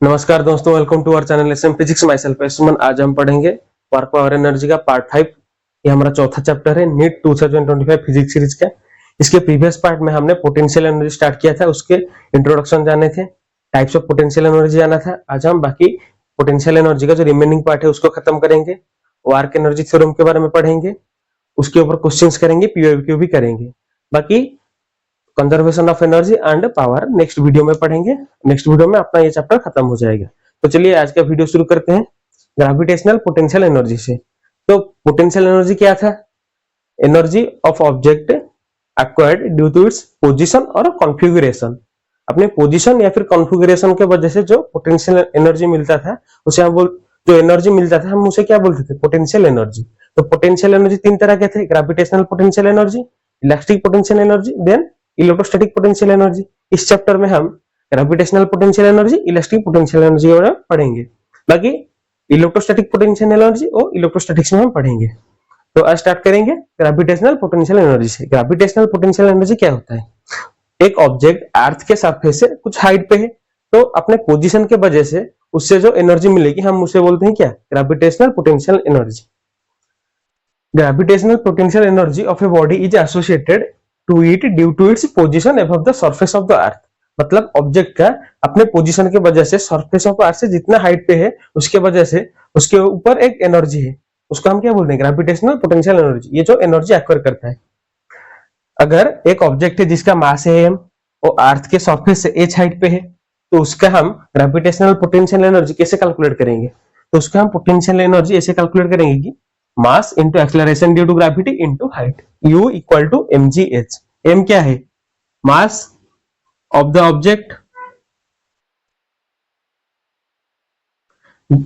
नमस्कार दोस्तों, welcome to our channel SM physics. Myself Suman. आज हम पढ़ेंगे वर्क पावर एनर्जी का पार्ट 5। ये हमारा चौथा चैप्टर है नीट 2025 फिजिक्स सीरीज का। इसके प्रीवियस पार्ट में हमने पोटेंशियल एनर्जी स्टार्ट किया था, उसके इंट्रोडक्शन जाने थे, टाइप्स ऑफ पोटेंशियल एनर्जी जाना था। आज हम बाकी पोटेंशियल एनर्जी का जो रिमेनिंग पार्ट है उसको खत्म करेंगे। वर्क एनर्जी थ्योरम के बारे में पढ़ेंगे, उसके ऊपर क्वेश्चंस करेंगे, पीओक्यू भी करेंगे। बाकी conservation of energy and power next video में पढ़ेंगे। नेक्स्ट वीडियो में अपना ये चैप्टर खत्म हो जाएगा। तो चलिए आज का वीडियो शुरू करते हैं ग्रेविटेशनल पोटेंशियल एनर्जी से। तो पोटेंशियल एनर्जी क्या था? Energy of object acquired due to its position और कॉन्फ़िगरेशन। अपने पोजीशन या फिर कॉन्फ़िगरेशन के वजह से जो पोटेंशियल एनर्जी मिलता था उसे हम जो एनर्जी मिलता था हम उसे क्या बोलते थे? Potential energy. तो पोटेंशियल एनर्जी तीन तरह के थे, gravitational potential energy, electric potential energy, then electrostatic potential energy. इस चैप्टर में हम gravitational potential energy, electric potential energy पढ़ेंगे। बाकी इलेक्ट्रोस्टैटिक पोटेंशियल एनर्जी और इलेक्ट्रोस्टैटिक्स में हम पढ़ेंगे। तो आज स्टार्ट करेंगे ग्रेविटेशनल पोटेंशियल एनर्जी से। ग्रेविटेशनल पोटेंशियल एनर्जी क्या होता है? एक ऑब्जेक्ट अर्थ के सरफेस से कुछ हाइट पे है, तो अपने पोजीशन के वजह से उससे जो एनर्जी मिलेगी हम उसे बोलते हैं क्या? Gravitational potential energy. Gravitational potential energy of a body is associated to it due to its position above the surface of the earth. मतलब ऑब्जेक्ट का अपने पोजीशन के वजह से सरफेस ऑफ अर्थ से जितना हाइट पे है उसके वजह से उसके ऊपर एक एनर्जी है, उसको हम क्या बोलते हैं? Gravitational potential energy. ये जो एनर्जी एक्वायर करता है। अगर एक ऑब्जेक्ट है जिसका मास है m और अर्थ के सरफेस से h हाइट पे है, तो उसका हम ग्रेविटेशनल पोटेंशियल एनर्जी कैसे कैलकुलेट करेंगे? तो उसका हम पोटेंशियल एनर्जी ऐसे कैलकुलेट करेंगे कि mass into acceleration due to gravity into height, U equal to mgh। m क्या है? Mass of the object,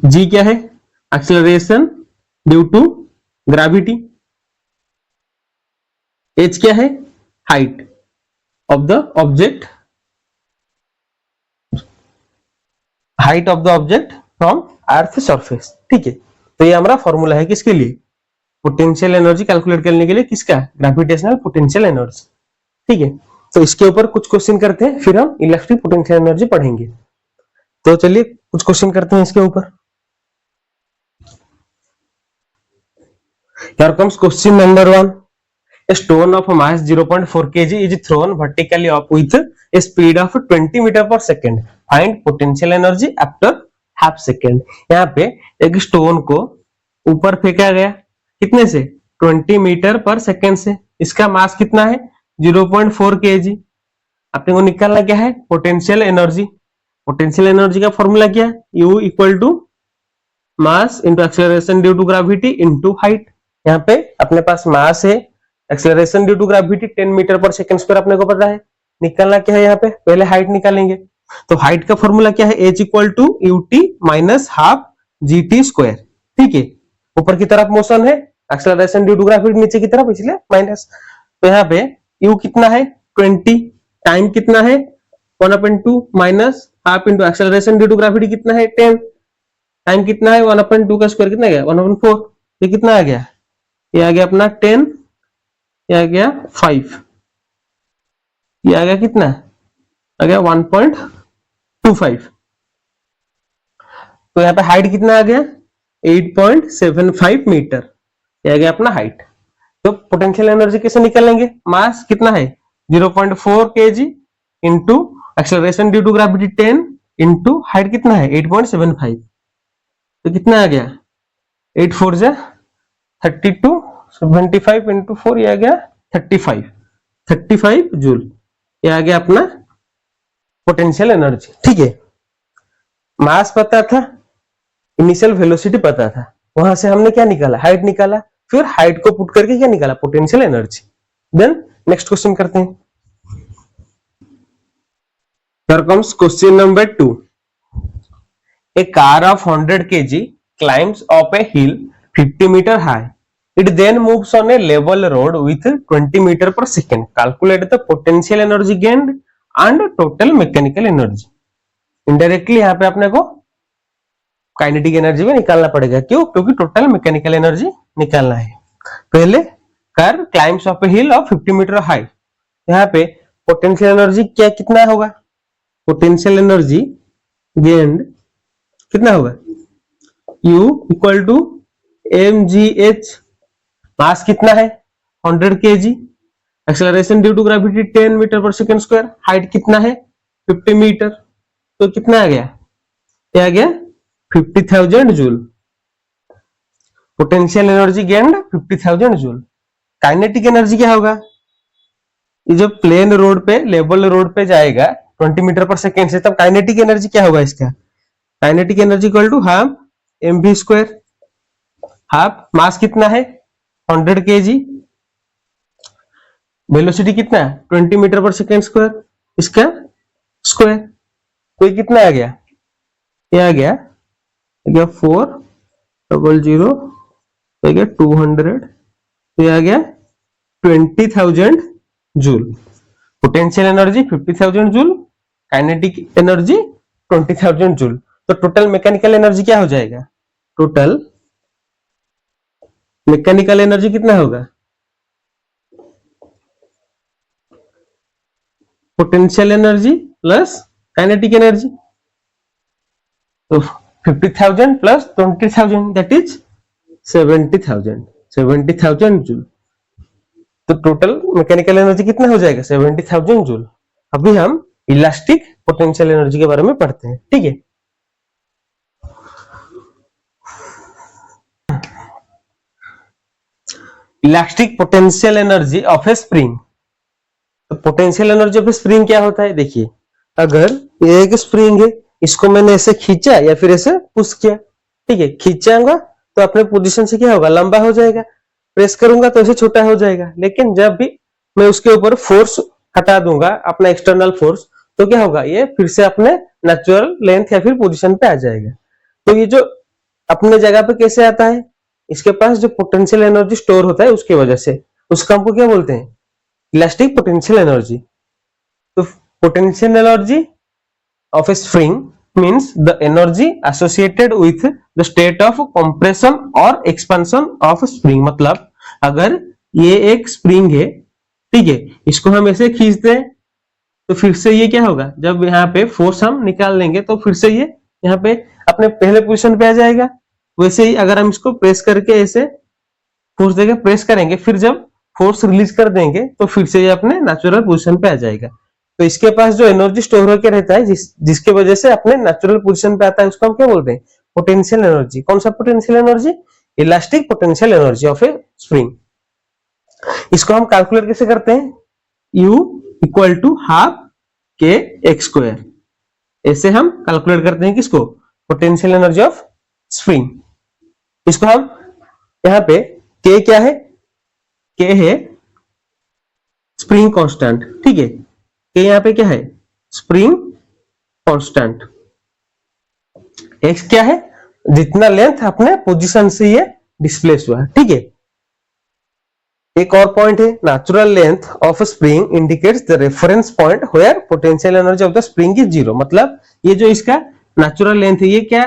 g क्या है? Acceleration due to gravity, h क्या है? Height of the object, height of the object from earth surface. ठीक है, तो ये हमारा फॉर्मूला है किसके लिए? पोटेंशियल एनर्जी कैलकुलेट करने के लिए। किसका? Gravitational potential energy. ठीक है, तो इसके ऊपर कुछ क्वेश्चन करते हैं, फिर हम इलेक्ट्रिक पोटेंशियल एनर्जी पढ़ेंगे। तो चलिए कुछ क्वेश्चन करते हैं इसके ऊपर। Here comes question number 1. A stone of mass 0.4 kg is thrown vertically up with a speed of 20 meter per second. Find potential energy after half second. यहाँ पे एक स्टोन को ऊपर फेंका गया, कितने से? 20 मीटर पर सेकेंड से। इसका मास कितना है? 0.4 kg। अपने को निकालना क्या है? Potential energy. पोटेंशियल एनर्जी का फॉर्मूला क्या है? U equal to mass into acceleration due to gravity into height. यहाँ पे अपने पास मास है, acceleration due to gravity 10 metre पर सेकेंड स्क्वायर अपने को पता है। निकालना क्या है? यहाँ पे पहले हाइट निकालेंगे। तो हाइट का फॉर्मूला क्या है? H equal to UT minus half GT square. ठीक है, ऊपर की तरफ मोशन है, एक्सेलरेशन ड्यू टू ग्रेविटी नीचे की तरफ, इसलिए माइनस। तो यहाँ पे U कितना है? 20, टाइम कितना है? 1/2 minus half into acceleration due to gravity कितना है? 10, टाइम कितना है? 1/2 का स्क्वायर कितना गया? 1/4। ये कितना आ गया? ये आ गया अपना 10, ये आ गया 5, ये आ गया कितना? आ गया 1.25। तो यहाँ पे हाइट कितना आ गया? 8.75 मीटर। ये आ गया अपना हाइट। तो पोटेंशियल एनर्जी कैसे निकालेंगे? मास कितना है? 0.4 kg into acceleration due to gravity 10 into height कितना है? 8.75। तो कितना आ गया? 8 4 जा 32, 75 इंटू 4, ये आ गया 35 जूल। ये आ गया अपना पोटेंशियल एनर्जी। ठीक है, मास पता था, इनिशियल वेलोसिटी पता था, वहां से हमने क्या निकाला? हाइट निकाला। फिर हाइट को पुट करके क्या निकाला? Potential energy. Then next question करते हैं। Here comes question number 2. A car of 100 kg climbs up a hill 50 meter high. It then moves on a level road with 20 meter per second. Calculate the potential energy gained and total mechanical energy. Indirectly यहाँ पे अपने को kinetic energy भी निकालना पड़ेगा। क्यों? क्योंकि total mechanical energy निकालना है। पहले car climbs up a hill of 50 metre high. यहाँ पे पोटेंशियल एनर्जी क्या कितना होगा? पोटेंशियल एनर्जी गेन्ड कितना होगा, U equal to mgh, mass कितना है 100 kg, acceleration due to gravity 10 metre पर सेकंड स्क्वायर, हाइट कितना है 50 मीटर, तो कितना आ गया, ये आ गया 50,000 joule. Potential energy gained 50,000 joule. Kinetic energy क्या होगा, ये जो प्लेन रोड पे लेवल रोड पे जाएगा 20 मीटर पर सेकेंड से, तब काइनेटिक एनर्जी क्या होगा इसका, kinetic energy equal to half mv square, half mass कितना है 100 kg, वेलोसिटी कितना है 20 मीटर पर सेकेंड स्क्वायर, इसका स्क्वायर, तो ये कितना आ गया, ये आ गया 400, तो ये 200, तो ये आ गया 20,000 joule. Potential energy 50,000 joule, kinetic energy 20,000 joule, तो टोटल मैकेनिकल एनर्जी क्या हो जाएगा, टोटल मैकेनिकल एनर्जी कितना होगा, potential energy plus kinetic energy, तो 50,000 प्लस 20,000 दैट इज 70,000 जूल, तो टोटल मैकेनिकल एनर्जी कितना हो जाएगा 70,000 जूल। अभी हम इलास्टिक पोटेंशियल एनर्जी के बारे में पढ़ते हैं, ठीक है। Elastic potential energy of a spring, तो potential energy of a spring क्या होता है, देखिए अगर ये एक स्प्रिंग है, इसको मैंने ऐसे खींचा या फिर ऐसे पुश किया, ठीक है, खींचाऊंगा तो अपने पोजीशन से क्या होगा, लंबा हो जाएगा, प्रेस करूंगा तो ऐसे छोटा हो जाएगा, लेकिन जब भी मैं उसके ऊपर फोर्स हटा दूंगा, अपना एक्सटर्नल फोर्स, तो क्या होगा, ये फिर से अपने नेचुरल लेंथ या फिर पोजीशन पे आ जाएगा। तो ये जो अपने जगह पे कैसे आता है, इसके पास जो पोटेंशियल एनर्जी स्टोर होता है उसकी वजह से, उसका हमको क्या बोलते हैं, इलास्टिक पोटेंशियल एनर्जी। तो potential energy of a spring means the energy associated with the state of compression or expansion of a spring, मतलब अगर ये एक स्प्रिंग है, ठीक है, इसको हम ऐसे खींचते हैं तो फिर से ये क्या होगा, जब यहाँ पे फोर्स हम निकाल लेंगे तो फिर से ये यहाँ पे अपने पहले पोजीशन पे आ जाएगा। वैसे ही अगर हम इसको प्रेस करके ऐसे फोर्स देके प्रेस करेंगे, फिर जब फोर्स रिलीज कर देंगे तो फिर से ये अपने नेचुरल पोजीशन पे आ जाएगा। तो इसके पास जो एनर्जी स्टोर होकर रहता है, जिसके वजह से अपने नेचुरल पोजीशन पे आता है, उसको हम क्या बोलते हैं, पोटेंशियल एनर्जी। कौन सा potential energy, elastic potential energy of a spring. इसको हम कैलकुलेट कैसे करते हैं, U equal to half k x square, ऐसे हम कैलकुलेट करते हैं किसको, पोटेंशियल एनर्जी ऑफ स्प्रिंग। इसको हम यहाँ पे K क्या है, K है स्प्रिंग कांस्टेंट, ठीक है, K यहाँ पे क्या है, स्प्रिंग कांस्टेंट। X क्या है, जितना लेंथ अपने पोजीशन से ये डिस्प्लेस हुआ है, ठीक है। एक और पॉइंट है, natural length of a spring indicates the reference point where potential energy of the spring is zero, मतलब ये जो इसका नेचुरल लेंथ है, ये क्या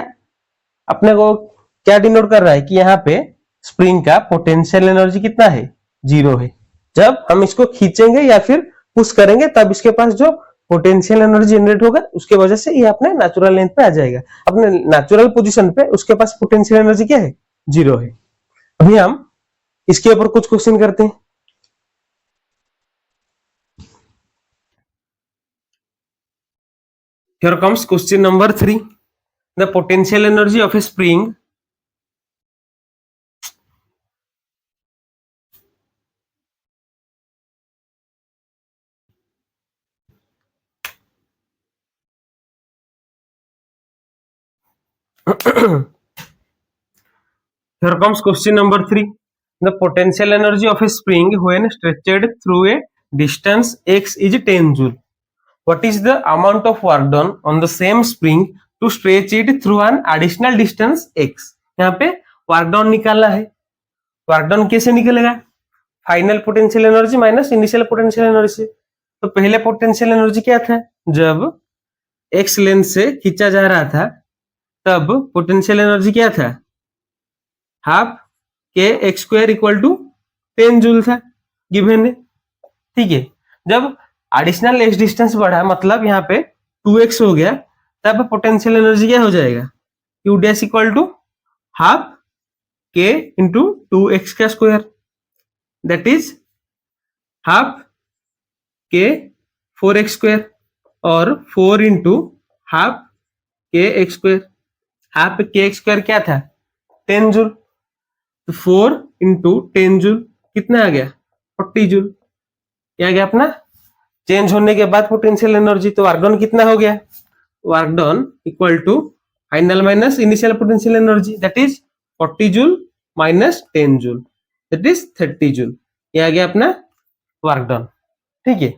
अपने को क्या डिनोट कर रहा है कि यहाँ पे स्प्रिंग का पोटेंशियल एनर्जी कितना है, जीरो है। जब हम इसको खींचेंगे या फिर पुश करेंगे तब इसके पास जो पोटेंशियल एनर्जी जनरेट होगा, उसके वजह से ये अपने नेचुरल लेंथ पे आ जाएगा, अपने नेचुरल पोजीशन पे उसके पास पोटेंशियल एनर्जी क्या है, जीरो है। अभी हम इसके ऊपर कुछ क्वेश्चन करते हैं। Here comes question number 3. The potential energy of a spring Here comes question number 3. The potential energy of a spring when stretched through a distance x is 10 joule. What is the amount of work done on the same spring to stretch it through an additional distance x? यहाँ पे work down निकालना है। Work down कैसे निकलेगा, final potential energy minus initial potential energy. तो पहले potential energy क्या था, जब x लेंथ से खींचा जा रहा था तब पोटेंशियल एनर्जी क्या था, half k x square equal to 10 joule था, गिवन है, ठीक है। जब एडिशनल एक्स डिस्टेंस बढ़ा, मतलब यहाँ पे 2x हो गया, तब पोटेंशियल एनर्जी क्या हो जाएगा, U dash equal to half k into 2x का स्क्वायर, दैट इज हाफ के 4x स्क्वायर, और 4 into half k x square. Half k x square क्या था? 10 जूल। तो 4 इंटू 10 जूल कितना आ गया? 40 जूल। क्या आ गया अपना? चेंज होने के बाद पोटेंशियल एनर्जी। तो वर्क डन कितना हो गया? Work done equal to final minus initial potential energy, that is 40 joule minus 10 joule, that is 30 joule. ये आ गया अपना वर्क डन। ठीक है,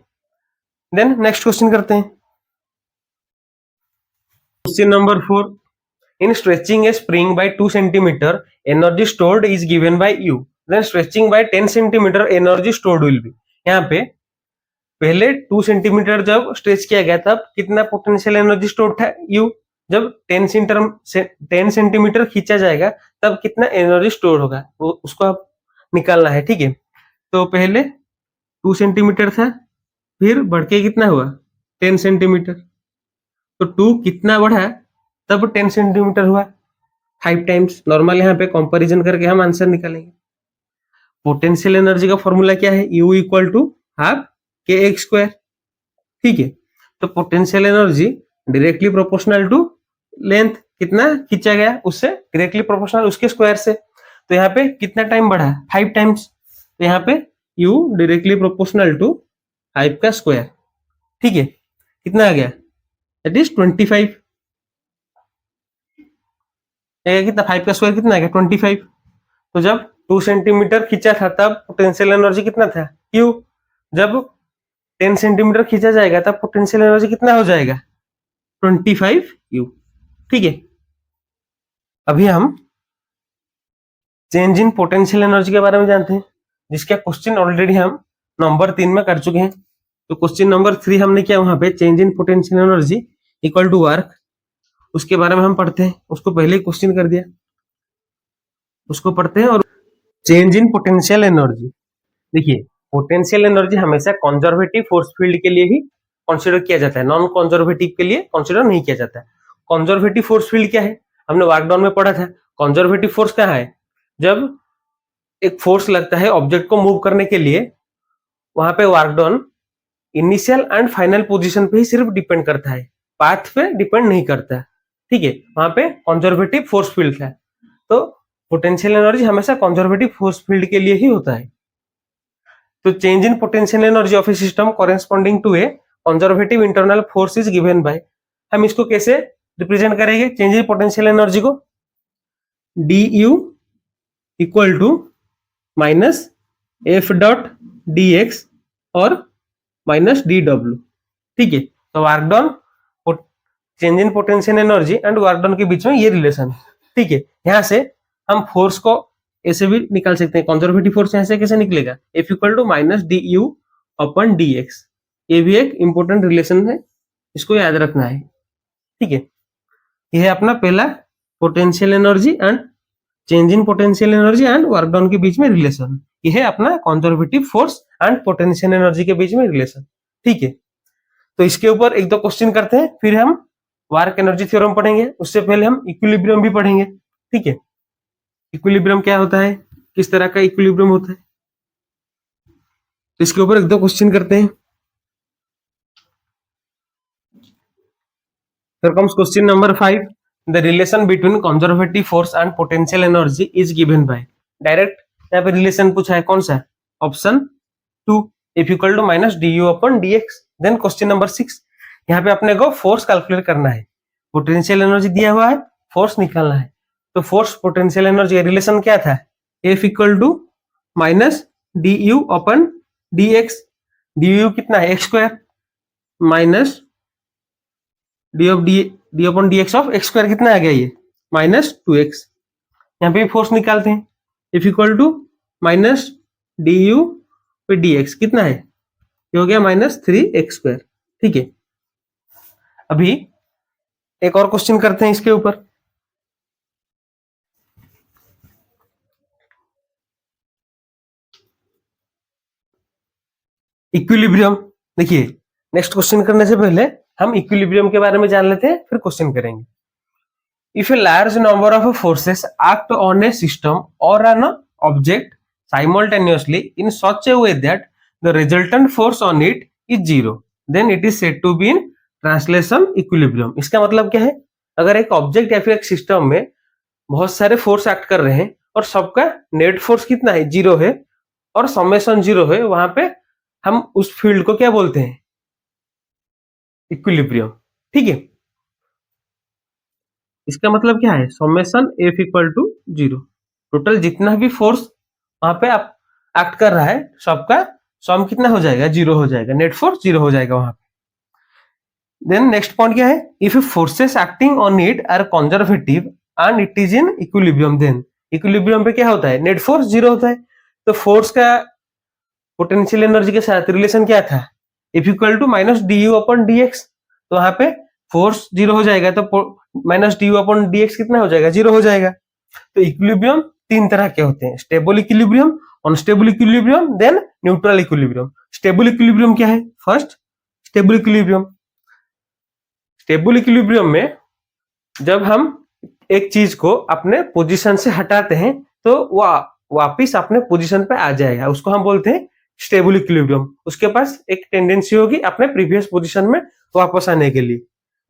देन नेक्स्ट क्वेश्चन करते हैं। Question number 4, in stretching a spring by 2 centimeter, energy stored is given by u, then stretching by 10 centimeter, energy stored will be। यहाँ पे पहले 2 सेंटीमीटर जब स्ट्रेच किया गया तब कितना पोटेंशियल एनर्जी स्टोर था? u। जब 10 सेंटीमीटर खींचा जाएगा तब कितना एनर्जी स्टोर होगा, वो उसको आप निकालना है। ठीक है, तो पहले 2 सेंटीमीटर था, फिर बढ़ के कितना हुआ? 10 सेंटीमीटर। तो 2 कितना बढ़ा तब 10 सेंटीमीटर हुआ? 5 टाइम्स। नॉर्मल यहाँ पे कंपैरिजन करके हम आंसर निकालेंगे। पोटेंशियल एनर्जी का फॉर्मूला क्या है? U equal to half k x square. ठीक है, तो potential energy directly proportional to length, कितना खींचा गया उससे डायरेक्टली प्रोपोर्शनल उसके स्क्वायर से। तो यहाँ पे कितना टाइम बढ़ा? 5 टाइम्स। तो यहाँ पे U डायरेक्टली प्रोपोर्शनल टू 5 का स्क्वायर। ठीक है, कितना आ गया? That is 25। कितना? 5 का स्क्वायर कितना आ गया? 25। तो जब 2 सेंटीमीटर खींचा था तब पोटेंशियल एनर्जी कितना था? Q। जब 10 सेंटीमीटर खींचा जाएगा तब पोटेंशियल एनर्जी कितना हो जाएगा? 25 U। ठीक है, अभी हम चेंज इन पोटेंशियल एनर्जी के बारे में जानते हैं, जिसका क्वेश्चन ऑलरेडी हम नंबर 3 में कर चुके हैं। तो क्वेश्चन नंबर 3 हमने किया, वहां पे change in potential energy equal to work, उसके बारे में हम पढ़ते हैं। उसको पहले ही क्वेश्चन कर दिया, उसको पढ़ते हैं। और चेंज इन पोटेंशियल एनर्जी, देखिए पोटेंशियल एनर्जी हमेशा कंजर्वेटिव फोर्स फील्ड के लिए ही कंसीडर किया जाता है, नॉन कंजर्वेटिव के लिए कंसीडर नहीं किया जाता है। कंजर्वेटिव फोर्स फील्ड क्या है? हमने वर्क डन में पढ़ा था। कंजर्वेटिव फोर्स क्या है? जब एक फोर्स लगता है ऑब्जेक्ट को मूव करने के लिए, वहां पे work done initial and final position पे ही सिर्फ डिपेंड करता है, पाथ पे डिपेंड नहीं करता। ठीक है, वहां पे कंजर्वेटिव फोर्स फील्ड है। तो पोटेंशियल एनर्जी हमेशा कंजर्वेटिव फोर्स फील्ड के लिए ही होता है। तो change in potential energy of a system corresponding to a conservative internal force is given by, हम इसको कैसे रिप्रेजेंट करेंगे चेंज इन पोटेंशियल एनर्जी को? du equal to minus F dot d x और माइनस डी डब्ल्यू। ठीक है, तो work done, change in potential energy and work done के बीच में ये रिलेशन। ठीक है, यहां से हम फोर्स को ऐसे भी निकाल सकते हैं। कंजर्वेटिव फोर्स यहां से कैसे निकलेगा? F equal to minus d U upon d x. ये भी एक इंपॉर्टेंट रिलेशन है, इसको याद रखना है। ठीक है, यह है अपना पहला potential energy and change in potential energy and work done के बीच में रिलेशन। यह है अपना conservative force and potential energy के बीच में रिलेशन। ठीक है, तो इसके ऊपर एक दो क्वेश्चन करते हैं, फिर हम वर्क एनर्जी थ्योरम पढ़ेंगे। उससे पहले हम इक्विलिब्रियम भी पढ़ेंगे। ठीक है, इक्विलिब्रियम क्या होता है, किस तरह का इक्विलिब्रियम होता है, तो इसके ऊपर एक दो क्वेश्चन करते हैं। Here comes question number 5. The relation between conservative force and potential energy is given by, direct यहाँ पे रिलेशन पूछा है, कौन सा? Option 2, F equal to minus d U upon d x. Then question number 6, यहाँ पे अपने को फोर्स कैलकुलेट करना है। पोटेंशियल एनर्जी दिया हुआ है, फोर्स निकालना है। तो फोर्स पोटेंशियल एनर्जी का रिलेशन क्या था? F equal to minus d U upon d x. D U कितना है? X square minus d of d upon d x of x square कितना आ गया? ये माइनस 2x। यहाँ पे फोर्स निकालते हैं। F equal to minus d U पे डी एक्स कितना है? ये हो गया माइनस 3x स्क्वायर। ठीक है, अभी एक और क्वेश्चन करते हैं इसके ऊपर। इक्विलिब्रियम, देखिए नेक्स्ट क्वेश्चन करने से पहले हम इक्विलिब्रियम के बारे में जान लेते हैं, फिर क्वेश्चन करेंगे। If a large number of forces act on a system or an object simultaneously in such a way that the resultant force on it is zero, then it is said to be in translation equilibrium. इसका मतलब क्या है? अगर एक object या फिर एक system में बहुत सारे फोर्स एक्ट कर रहे हैं और सबका नेट फोर्स कितना है? जीरो है और समेशन जीरो है, वहां पे हम उस फील्ड को क्या बोलते हैं? इक्विलिब्रियम. ठीक है, इसका मतलब क्या है? Summation F equal to zero. Total जितना भी फोर्स वहां पे आप एक्ट कर रहा है सबका सम कितना हो जाएगा? जीरो हो जाएगा. नेट फोर्स जीरो हो जाएगा वहां पे. देन नेक्स्ट पॉइंट क्या है? If forces acting on it are conservative and it is in equilibrium, then equilibrium पे क्या होता है? नेट फोर्स जीरो होता है. तो फोर्स का पोटेंशियल एनर्जी के साथ रिलेशन क्या था? F equal to minus d U upon d x. तो वहां पे फोर्स जीरो हो जाएगा तो minus d U upon d x कितना हो जाएगा? जीरो हो जाएगा. तो इक्विलिब्रियम तीन तरह के होते हैं: stable equilibrium, unstable equilibrium, then neutral equilibrium. Stable equilibrium क्या है? First, stable equilibrium. Stable equilibrium में जब हम एक चीज को अपने पोजीशन से हटाते हैं तो वह वापिस अपने पोजीशन पे आ जाएगा, उसको हम बोलते हैं स्टेबल इक्विलिब्रियम. उसके पास एक टेंडेंसी होगी अपने प्रीवियस पोजीशन में वापस आने के लिए,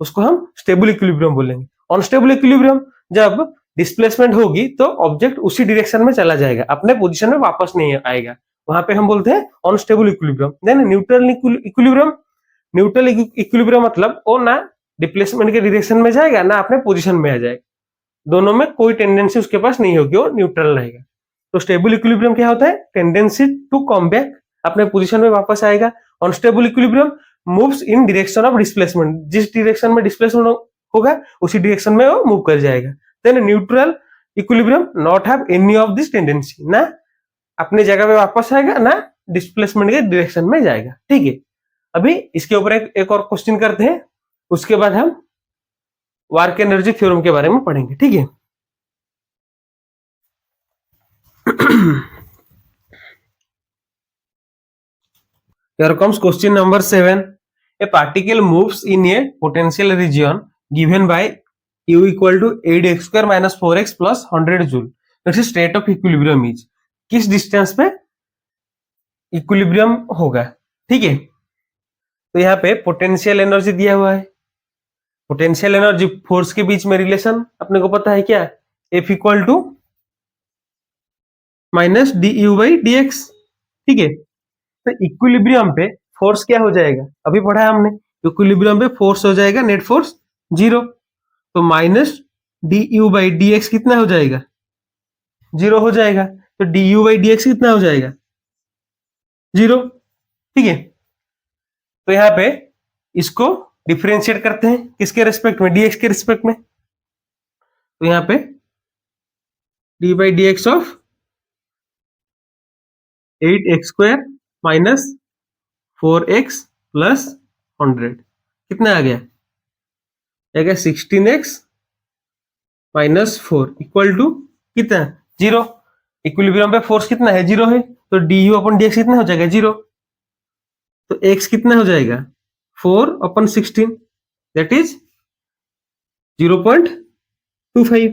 उसको हम स्टेबल इक्विलिब्रियम बोलेंगे. अनस्टेबल इक्विलिब्रियम, जब डिस्प्लेसमेंट होगी तो ऑब्जेक्ट उसी डायरेक्शन में चला जाएगा, अपने पोजीशन में वापस नहीं आएगा, वहां पे हम बोलते हैं unstable equilibrium. Then neutral equilibrium. Neutral equilibrium मतलब वो ना डिस्प्लेसमेंट के डायरेक्शन में जाएगा ना अपने पोजीशन में आ जाएगा, दोनों में कोई टेंडेंसी उसके पास नहीं होगी, वो न्यूट्रल रहेगा. तो स्टेबल इक्विलिब्रियम क्या होता है? टेंडेंसी टू कम बैक, अपने पोजीशन में वापस आएगा. Unstable equilibrium moves in direction of displacement, जिस डायरेक्शन में डिस्प्लेसमेंट होगा उसी डायरेक्शन में वो मूव कर जाएगा. Then neutral equilibrium not have any of this tendency, ना अपने जगह पे वापस आएगा ना डिस्प्लेसमेंट के डायरेक्शन में जाएगा. ठीक है, अभी इसके ऊपर एक और क्वेश्चन करते हैं, उसके बाद हम वर्क एनर्जी थ्योरम के बारे में पढ़ेंगे. ठीक है, here comes question number 7. A particle moves in a potential region given by u equal to 8x square minus 4x plus 100 joule. Its state of equilibrium is, किस डिस्टेंस पे equilibrium होगा? ठीक है, तो यहाँ पे पोटेंशियल एनर्जी दिया हुआ है. पोटेंशियल एनर्जी फोर्स के बीच में रिलेशन अपने को पता है क्या? F equal to minus d u by d x. ठीक है, तो इक्विलिब्रियम पे फोर्स क्या हो जाएगा? अभी पढ़ा है हमने, इक्विलिब्रियम पे फोर्स हो जाएगा नेट फोर्स जीरो. तो minus d u by d x कितना हो जाएगा? जीरो हो जाएगा. तो D u by d x कितना हो जाएगा? जीरो. ठीक है, तो यहाँ पे इसको डिफरेंशिएट करते हैं किसके रेस्पेक्ट में? डीएक्स के रेस्पेक्ट में. तो यहाँ पे D by d x of 8x square minus 4x plus 100 कितना आ गया? 16x माइनस 4 इक्वल टू कितना? जीरो. इक्विलिब्रियम पे फोर्स कितना है? जीरो है. तो D U upon d x कितना हो जाएगा? जीरो. तो x कितना हो जाएगा? 4 अपन 16, दैट इज 0.25.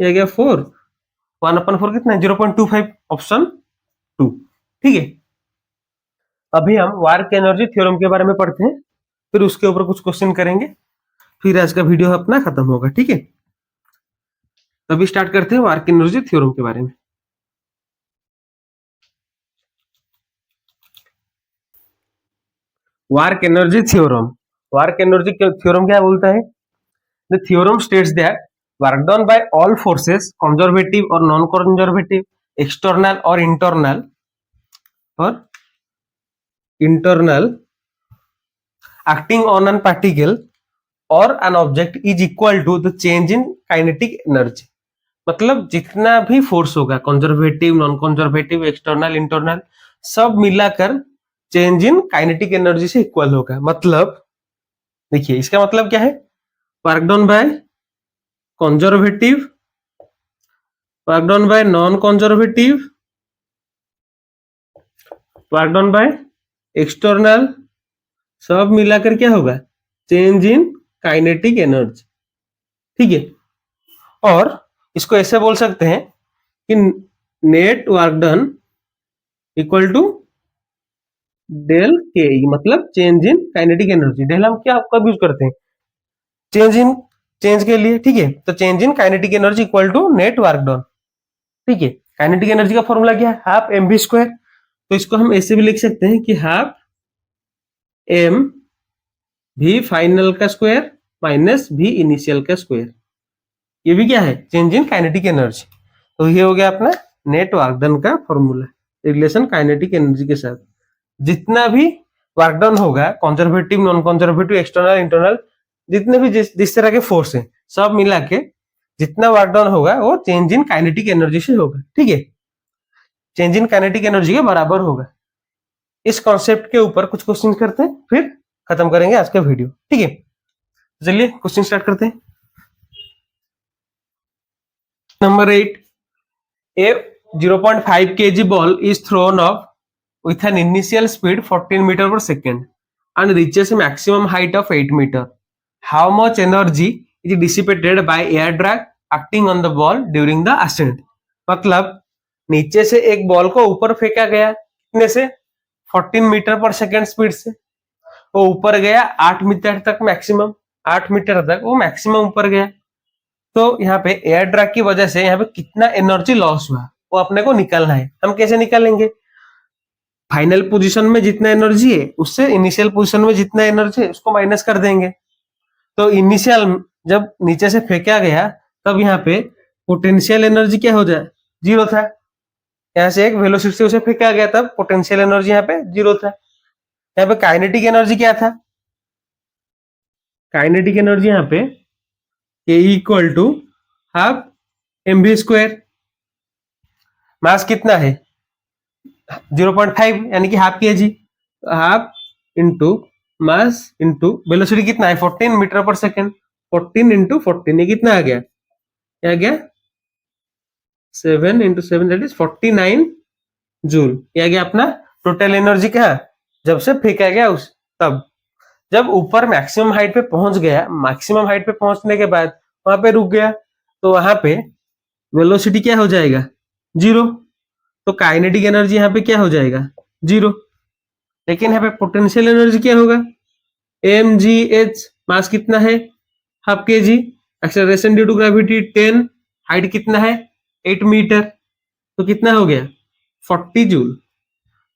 ये गया 4, 1 अपन 4 कितना है? 0.25. ऑप्शन 2. ठीक है, अभी हम वर्क एनर्जी थ्योरम के बारे में पढ़ते हैं, फिर उसके ऊपर कुछ क्वेश्चन करेंगे, फिर आज का वीडियो अपना खत्म होगा. ठीक है, तभी स्टार्ट करते हैं वर्क एनर्जी थ्योरम के बारे में. Work energy theorem. Work energy theorem क्या बोलता है? The theorem states that work done bye all forces, conservative और नॉन कंजर्वेटिव, एक्सटर्नल और internal acting on an particle or an object is equal to the change in kinetic energy. मतलब जितना भी force होगा, conservative, non conservative, external, internal, सब मिलाकर change in kinetic energy से equal होगा. मतलब देखिए इसका मतलब क्या है? Work done by conservative, work done by non conservative, work done by external, सब मिलाकर क्या होगा? Change in kinetic energy. ठीक है, और इसको ऐसे बोल सकते हैं कि net work done equal to del K, मतलब change in kinetic energy. Del हम क्या कब यूज करते हैं? चेंज इन, चेंज के लिए, ठीक है। तो change in kinetic energy equal to net work done, ठीक है। काइनेटिक एनर्जी का फॉर्मूला क्या है? Half M we square. तो इसको हम ऐसे भी लिख सकते हैं कि हाफ एम वी फाइनल का स्क्वायर माइनस वी इनिशियल का स्क्वायर। ये भी क्या है? Change in kinetic energy. तो ये हो गया अपना नेट वर्क डन का फॉर्मूला रिलेशन काइनेटिक एनर्जी के साथ। जितना भी वर्क डन होगा, conservative, non conservative, external, internal, जितने भी जिस तरह के फोर्स हैं, सब मिला के जितना वर्क डन होगा वो चेंज इन काइनेटिक एनर्जी से होगा, ठीक है। चेंज इन काइनेटिक एनर्जी के बराबर होगा। इस कॉन्सेप्ट के ऊपर कुछ क्वेश्चन करते हैं, फिर खत्म करेंगे आज का वीडियो, ठीक है। चलिए क्वेश्चन स्टार्ट करते हैं। Number 8, a 0.5 kg ball is thrown up with an initial speed 14 meter per second and reaches a maximum height of 8 meter. How much energy is dissipated by air drag acting on the ball during the ascent? मतलब नीचे से एक ball को ऊपर फेंका गया, कितने से? 14 मीटर पर सेकेंड स्पीड से। वो ऊपर गया 8 मीटर तक, मैक्सिमम 8 मीटर तक वो मैक्सिमम ऊपर गया। तो यहाँ पे एयर ड्रैग की वजह से यहाँ पे कितना एनर्जी लॉस हुआ वो अपने को निकालना है। हम कैसे निकालेंगे? फाइनल पोजीशन में जितना एनर्जी है उससे इनिशियल पोजीशन में जितना एनर्जी है उसको माइनस कर देंगे। तो इनिशियल जब नीचे से फेंका गया तब यहाँ पे पोटेंशियल एनर्जी क्या हो जाए? जीरो था। यहाँ से एक वेलोसिटी से उसे फेंका गया तब पोटेंशियल एनर्जी यहाँ पे जीरो था। यहाँ पे काइनेटिक एनर्जी क्या था? काइनेटिक एनर्जी यहाँ पे के equal to half M we square. Mass कितना है? 0.5 यानी कि half K G. Half into mass into velocity कितना है? 14 मीटर पर सेकेंड। 14 इंटू 14 ये कितना आ गया? क्या आ गया? 7 इंटू 7 दैट इज 49 जूल। ये आ गया अपना टोटल एनर्जी। क्या? जब से फेंका गया उस तब जब ऊपर मैक्सिमम हाइट पे पहुंच गया, मैक्सिमम हाइट पे पहुंचने के बाद वहां पे रुक गया तो वहां पे वेलोसिटी क्या हो जाएगा? जीरो। तो काइनेटिक एनर्जी यहाँ पे क्या हो जाएगा? जीरो। लेकिन यहाँ पे पोटेंशियल एनर्जी क्या होगा? M G H. मास कितना है? Half K G. Acceleration due to gravity 10। Height कितना है? 8 मीटर। तो कितना हो गया? 40 जूल।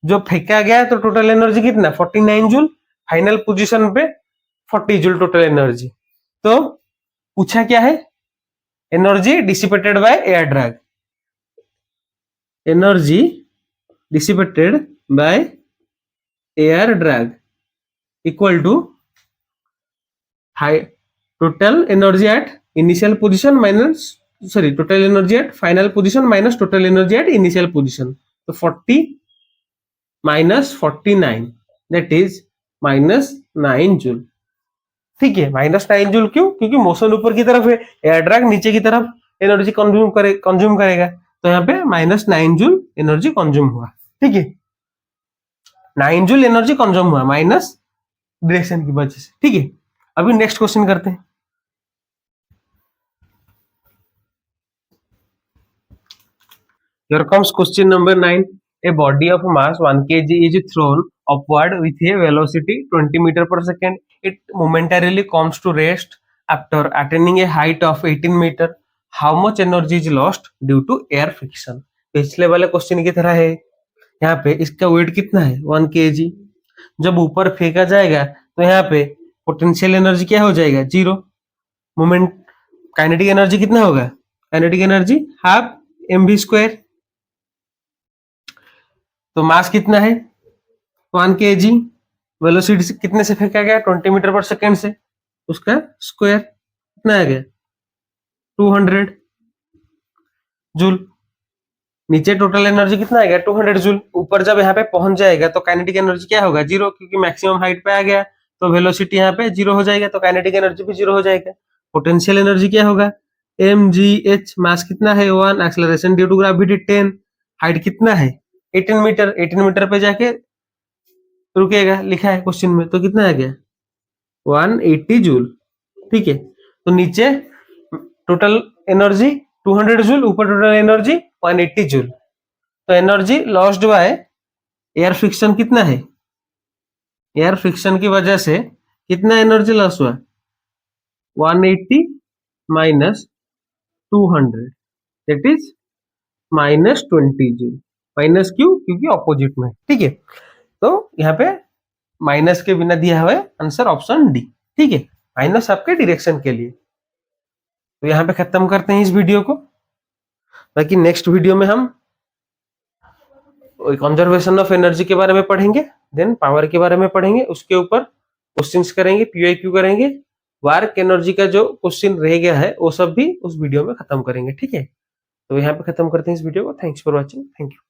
जो फेंका गया तो टोटल एनर्जी कितना? 49 जूल। फाइनल पोजीशन पे 40 जूल टोटल एनर्जी। तो पूछा क्या है? Energy dissipated by air drag. Energy dissipated by air drag equal to total energy at initial position minus, sorry, total energy at final position minus total energy at initial position. तो 40 minus 49 that is -9 joule, ठीक है। -9 joule क्यों? क्योंकि motion ऊपर की तरफ है, air drag नीचे की तरफ एनर्जी कंज्यूम करेगा। तो यहाँ पे -9 जूल एनर्जी कंज्यूम हुआ, ठीक है। 9 जूल एनर्जी कंज्यूम हुआ माइनस डायरेक्शन की वजह से, ठीक है। अभी नेक्स्ट क्वेश्चन करते हैं। Here comes question number 9. A body of mass 1 kg is thrown upward with a velocity 20 meter per second. It momentarily comes to rest after attaining a height of 18 meter. How much energy is lost due to air friction? पिछले वाले question की तरह है। यहाँ पे इसका wait कितना है? 1 kg। जब ऊपर फेंका जाएगा तो यहाँ पे पोटेंशियल एनर्जी क्या हो जाएगा? जीरो। मोमेंट काइनेटिक एनर्जी कितना होगा? Kinetic energy half M we square. तो मास कितना है? 1 kg। वेलोसिटी कितने से फेंका गया? 20 मीटर पर सेकेंड से। उसका स्क्वायर कितना आ गया? 200 जूल। नीचे टोटल एनर्जी कितना आएगा? 200 जूल। ऊपर जब यहाँ पे पहुंच जाएगा तो काइनेटिक एनर्जी क्या होगा? जीरो, क्योंकि मैक्सिमम हाइट पे आ गया तो वेलोसिटी यहाँ पे जीरो हो जाएगा, तो काइनेटिक एनर्जी भी जीरो हो जाएगा। पोटेंशियल एनर्जी क्या होगा? M G H. मास कितना है? 1। Acceleration due to gravity 10। Height कितना है? 18 मीटर। 18 मीटर पे जाके रुकेगा, लिखा है क्वेश्चन में। तो कितना आ गया? 180 जूल, ठीक है। तो नीचे टोटल एनर्जी 200 जूल, ऊपर टोटल एनर्जी 180 जूल। तो energy lost by air friction कितना है, एयर फ्रिक्शन की वजह से कितना एनर्जी लॉस हुआ, 180 minus 200 that is -20 joule. Minus क्यों, क्योंकि ऑपोजिट में, ठीक है। तो यहाँ पे माइनस के बिना दिया हुआ है आंसर ऑप्शन डी, ठीक है। माइनस आपके डायरेक्शन के लिए। तो यहाँ पे खत्म करते हैं इस वीडियो को, बाकी नेक्स्ट वीडियो में हम कंजर्वेशन ऑफ एनर्जी के बारे में पढ़ेंगे, देन पावर के बारे में पढ़ेंगे, उसके ऊपर क्वेश्चंस करेंगे, पीआईक्यू करेंगे, वर्क एनर्जी का जो क्वेश्चन रह गया है वो सब भी उस वीडियो में खत्म करेंगे, ठीक है। तो यहाँ पे खत्म करते हैं इस वीडियो को। Thanks for watching, thank you.